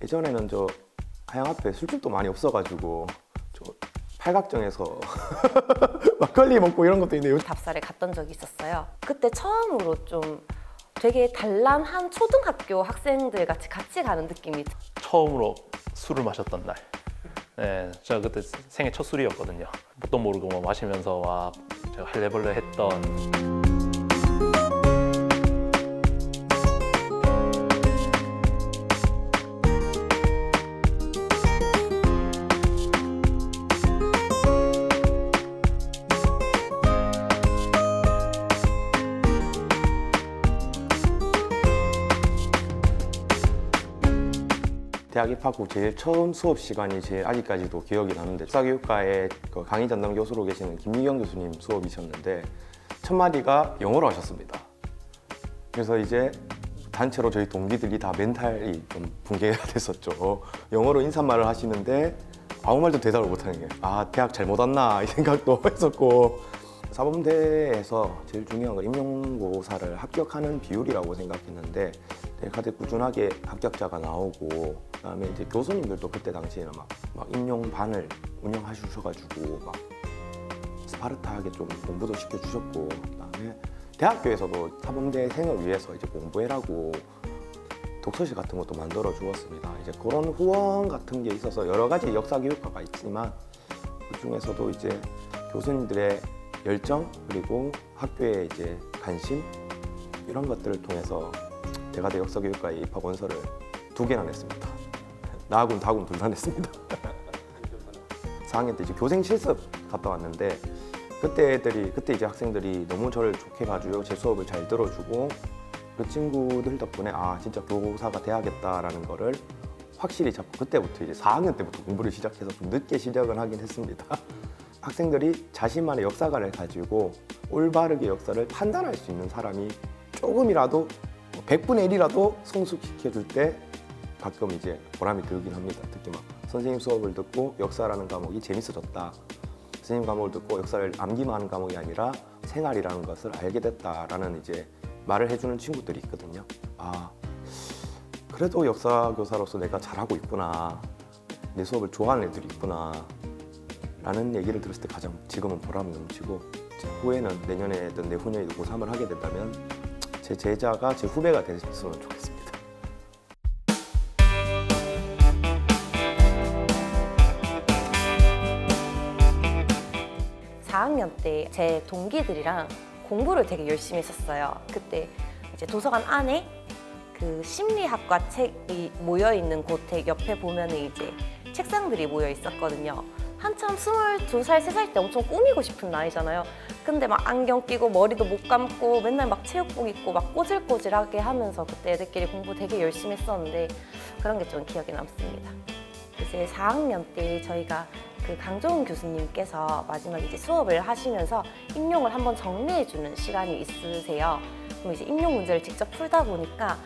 예전에는 저 하영 앞에 술집도 많이 없어가지고 저 팔각정에서 막걸리 먹고 이런 것도 있는데 답사를 갔던 적이 있었어요. 그때 처음으로 좀 되게 단란한 초등학교 학생들 같이 가는 느낌이. 처음으로 술을 마셨던 날. 네, 제가 그때 생애 첫 술이었거든요. 뭣도 모르고 뭐 마시면서 막 제가 헬레벌레 했던. 대학 입학 후 제일 처음 수업 시간이 제일 아직까지도 기억이 나는데 역사교육과의 그 강의 전담 교수로 계시는 김미경 교수님 수업이셨는데 첫 마디가 영어로 하셨습니다. 그래서 이제 단체로 저희 동기들이 다 멘탈이 좀 붕괴가 됐었죠. 영어로 인사말을 하시는데 아무 말도 대답을 못하는 게 대학 잘못 왔나 이 생각도 했었고, 사범대에서 제일 중요한 건 임용고사를 합격하는 비율이라고 생각했는데 다들 꾸준하게 합격자가 나오고, 그다음에 이제 교수님들도 그때 당시에는 막 임용반을 운영하셔가지고 막 스파르타하게 좀 공부도 시켜주셨고, 그다음에 대학교에서도 사범대생을 위해서 이제 공부해라고 독서실 같은 것도 만들어 주었습니다. 이제 그런 후원 같은 게 있어서 여러 가지 역사 교육과가 있지만 그 중에서도 이제 교수님들의 열정 그리고 학교의 이제 관심 이런 것들을 통해서 대가대 역사교육과에 입학 원서를 2개나 냈습니다. 나하고는 다하고는 둘 다 냈습니다. 4학년 때 이제 교생 실습 갔다 왔는데 그때 이제 학생들이 너무 저를 좋게 봐주고 제 수업을 잘 들어주고, 그 친구들 덕분에 진짜 교사가 돼야겠다라는 거를 확실히 잡고, 그때부터 이제 4학년 때부터 공부를 시작해서 좀 늦게 시작을 하긴 했습니다. 학생들이 자신만의 역사관을 가지고 올바르게 역사를 판단할 수 있는 사람이 조금이라도 100분의 1이라도 성숙시켜줄 때 가끔 이제 보람이 들긴 합니다. 특히 막 선생님 수업을 듣고 역사라는 과목이 재밌어졌다, 선생님 과목을 듣고 역사를 암기만 하는 과목이 아니라 생활이라는 것을 알게 됐다라는 이제 말을 해주는 친구들이 있거든요. 그래도 역사 교사로서 내가 잘하고 있구나, 내 수업을 좋아하는 애들이 있구나 라는 얘기를 들었을 때 가장 지금은 보람이 넘치고, 후에는 내년에든 내후년에도 고3을 하게 된다면 제 제자가 제 후배가 됐으면 좋겠습니다. (4학년) 때 제 동기들이랑 공부를 되게 열심히 했었어요. 그때 이제 도서관 안에 그 심리학과 책이 모여있는 곳에 옆에 보면은 이제 책상들이 모여 있었거든요. 한참 22살, 3살 때 엄청 꾸미고 싶은 나이잖아요. 근데 막 안경 끼고 머리도 못 감고 맨날 막 체육복 입고 막 꼬질꼬질하게 하면서 그때 애들끼리 공부 되게 열심히 했었는데 그런 게 좀 기억에 남습니다. 이제 4학년 때 저희가 그 강종훈 교수님께서 마지막에 이제 수업을 하시면서 임용을 한번 정리해주는 시간이 있으세요. 그럼 이제 임용 문제를 직접 풀다 보니까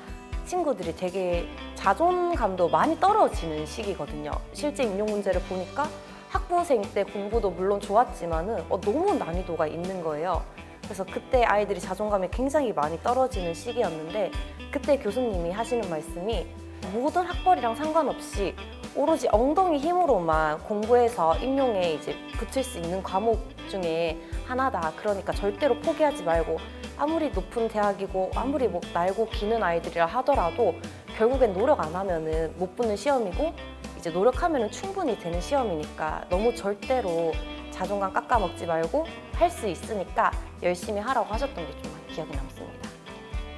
친구들이 되게 자존감도 많이 떨어지는 시기거든요. 실제 임용 문제를 보니까 학부생 때 공부도 물론 좋았지만은 너무 난이도가 있는 거예요. 그래서 그때 아이들이 자존감이 굉장히 많이 떨어지는 시기였는데 그때 교수님이 하시는 말씀이 모든 학벌이랑 상관없이 오로지 엉덩이 힘으로만 공부해서 임용에 이제 붙을 수 있는 과목 중에 하나다. 그러니까 절대로 포기하지 말고 아무리 높은 대학이고 아무리 뭐 날고 기는 아이들이라 하더라도 결국엔 노력 안 하면은 못 붙는 시험이고 이제 노력하면은 충분히 되는 시험이니까 너무 절대로 자존감 깎아먹지 말고 할 수 있으니까 열심히 하라고 하셨던 게 좀 기억에 남습니다.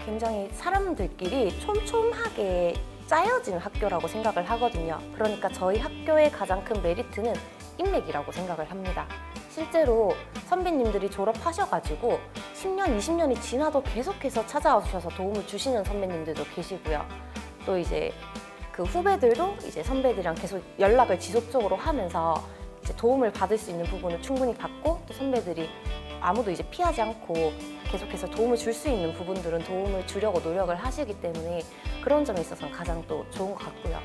굉장히 사람들끼리 촘촘하게 짜여진 학교라고 생각을 하거든요. 그러니까 저희 학교의 가장 큰 메리트는 인맥이라고 생각을 합니다. 실제로 선배님들이 졸업하셔가지고 10년, 20년이 지나도 계속해서 찾아오셔서 도움을 주시는 선배님들도 계시고요. 또 이제 그 후배들도 이제 선배들이랑 계속 연락을 지속적으로 하면서 이제 도움을 받을 수 있는 부분을 충분히 받고, 또 선배들이 아무도 이제 피하지 않고 계속해서 도움을 줄 수 있는 부분들은 도움을 주려고 노력을 하시기 때문에 그런 점에 있어서는 가장 또 좋은 것 같고요.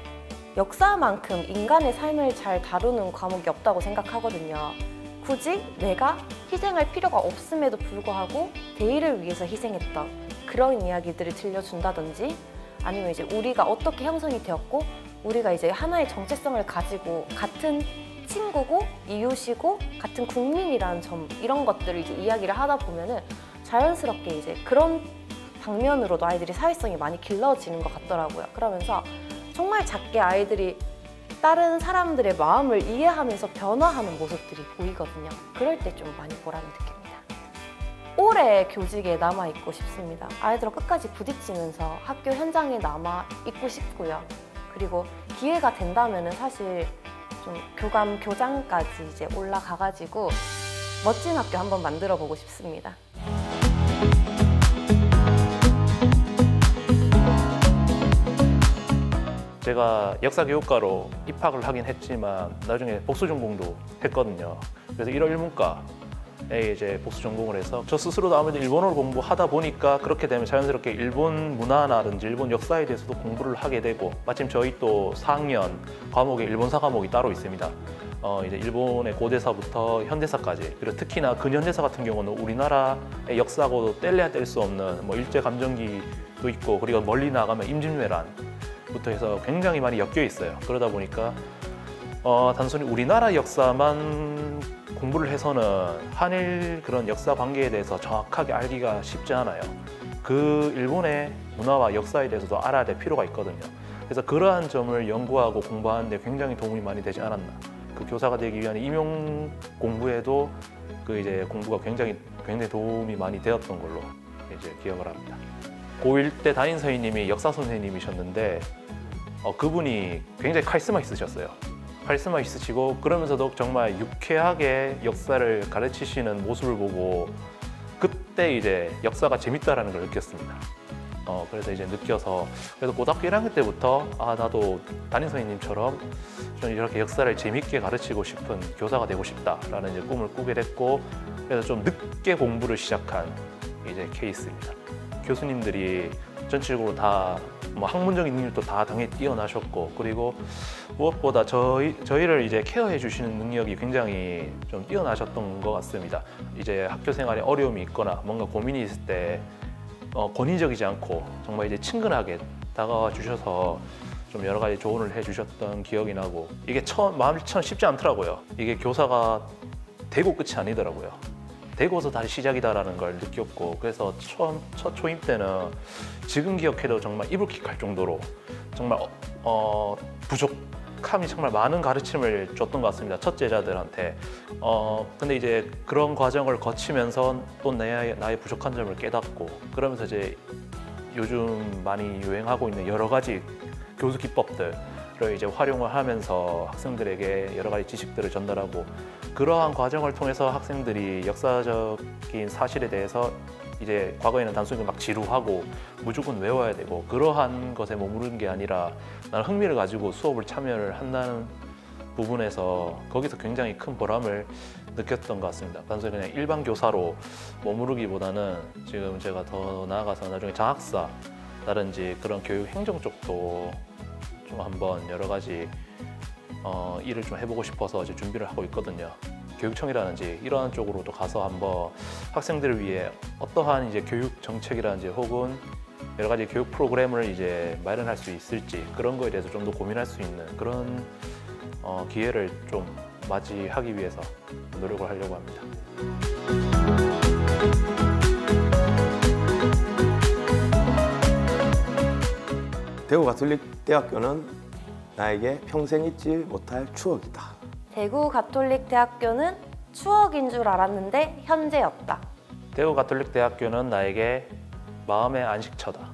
역사만큼 인간의 삶을 잘 다루는 과목이 없다고 생각하거든요. 굳이 내가 희생할 필요가 없음에도 불구하고 대의를 위해서 희생했던 그런 이야기들을 들려준다든지, 아니면 이제 우리가 어떻게 형성이 되었고 우리가 이제 하나의 정체성을 가지고 같은 친구고 이웃이고 같은 국민이라는 점 이런 것들을 이제 이야기를 하다 보면은 자연스럽게 이제 그런 방면으로도 아이들이 사회성이 많이 길러지는 것 같더라고요. 그러면서 정말 작게 아이들이 다른 사람들의 마음을 이해하면서 변화하는 모습들이 보이거든요. 그럴 때 좀 많이 보람을 느낍니다. 오래 교직에 남아있고 싶습니다. 아이들과 끝까지 부딪히면서 학교 현장에 남아있고 싶고요. 그리고 기회가 된다면 사실 좀 교감, 교장까지 이제 올라가가지고 멋진 학교 한번 만들어 보고 싶습니다. 제가 역사교육과로 입학을 하긴 했지만 나중에 복수 전공도 했거든요. 그래서 1월 1문과에 이제 복수 전공을 해서 저 스스로도 아무래도 일본어를 공부하다 보니까 그렇게 되면 자연스럽게 일본 문화라든지 일본 역사에 대해서도 공부를 하게 되고, 마침 저희 또 4학년 과목에 일본사 과목이 따로 있습니다. 이제 일본의 고대사부터 현대사까지, 그리고 특히나 근현대사 같은 경우는 우리나라의 역사하고도 뗄래야 뗄 수 없는 뭐 일제감정기도 있고, 그리고 멀리 나가면 임진왜란부터 해서 굉장히 많이 엮여 있어요. 그러다 보니까 단순히 우리나라 역사만 공부를 해서는 한일 그런 역사 관계에 대해서 정확하게 알기가 쉽지 않아요. 그 일본의 문화와 역사에 대해서도 알아야 될 필요가 있거든요. 그래서 그러한 점을 연구하고 공부하는데 굉장히 도움이 많이 되지 않았나. 그 교사가 되기 위한 임용 공부에도 그 이제 공부가 굉장히 도움이 많이 되었던 걸로 이제 기억을 합니다. 고1 때 담임 선생님이 역사 선생님이셨는데 그분이 굉장히 카리스마 있으셨어요. 카리스마 있으시고 그러면서도 정말 유쾌하게 역사를 가르치시는 모습을 보고 그때 이제 역사가 재밌다라는 걸 느꼈습니다. 그래서 이제 느껴서, 그래서 고등학교 1학년 때부터 나도 담임 선생님처럼 좀 이렇게 역사를 재밌게 가르치고 싶은 교사가 되고 싶다라는 이제 꿈을 꾸게 됐고, 그래서 좀 늦게 공부를 시작한 이제 케이스입니다. 교수님들이 전체적으로 다 뭐 학문적인 능력도 다 당연히 뛰어나셨고, 그리고 무엇보다 저희를 이제 케어해 주시는 능력이 굉장히 좀 뛰어나셨던 것 같습니다. 이제 학교 생활에 어려움이 있거나 뭔가 고민이 있을 때 권위적이지 않고 정말 이제 친근하게 다가와 주셔서 좀 여러 가지 조언을 해 주셨던 기억이 나고, 이게 마음이 참 쉽지 않더라고요. 이게 교사가 되고 끝이 아니더라고요. 되고서 다시 시작이다라는 걸 느꼈고, 그래서 첫 초임 때는 지금 기억해도 정말 이불킥할 정도로 정말 부족함이 정말 많은 가르침을 줬던 것 같습니다. 첫 제자들한테. 근데 이제 그런 과정을 거치면서 또 나의 부족한 점을 깨닫고, 그러면서 이제 요즘 많이 유행하고 있는 여러 가지 교수 기법들을 이제 활용을 하면서 학생들에게 여러 가지 지식들을 전달하고, 그러한 과정을 통해서 학생들이 역사적인 사실에 대해서 이제 과거에는 단순히 막 지루하고 무조건 외워야 되고 그러한 것에 머무르는 게 아니라 나는 흥미를 가지고 수업을 참여를 한다는 부분에서 거기서 굉장히 큰 보람을 느꼈던 것 같습니다. 단순히 그냥 일반 교사로 머무르기보다는 지금 제가 더 나아가서 나중에 장학사라든지 그런 교육 행정 쪽도 좀 한번 여러 가지 일을 좀 해보고 싶어서 이제 준비를 하고 있거든요. 교육청이라든지 이러한 쪽으로도 가서 한번 학생들을 위해 어떠한 이제 교육 정책이라든지 혹은 여러 가지 교육 프로그램을 이제 마련할 수 있을지, 그런 거에 대해서 좀 더 고민할 수 있는 그런 기회를 좀 맞이하기 위해서 노력을 하려고 합니다. 대구 가톨릭대학교는 나에게 평생 잊지 못할 추억이다. 대구 가톨릭대학교는 추억인 줄 알았는데 현재였다. 대구 가톨릭대학교는 나에게 마음의 안식처다.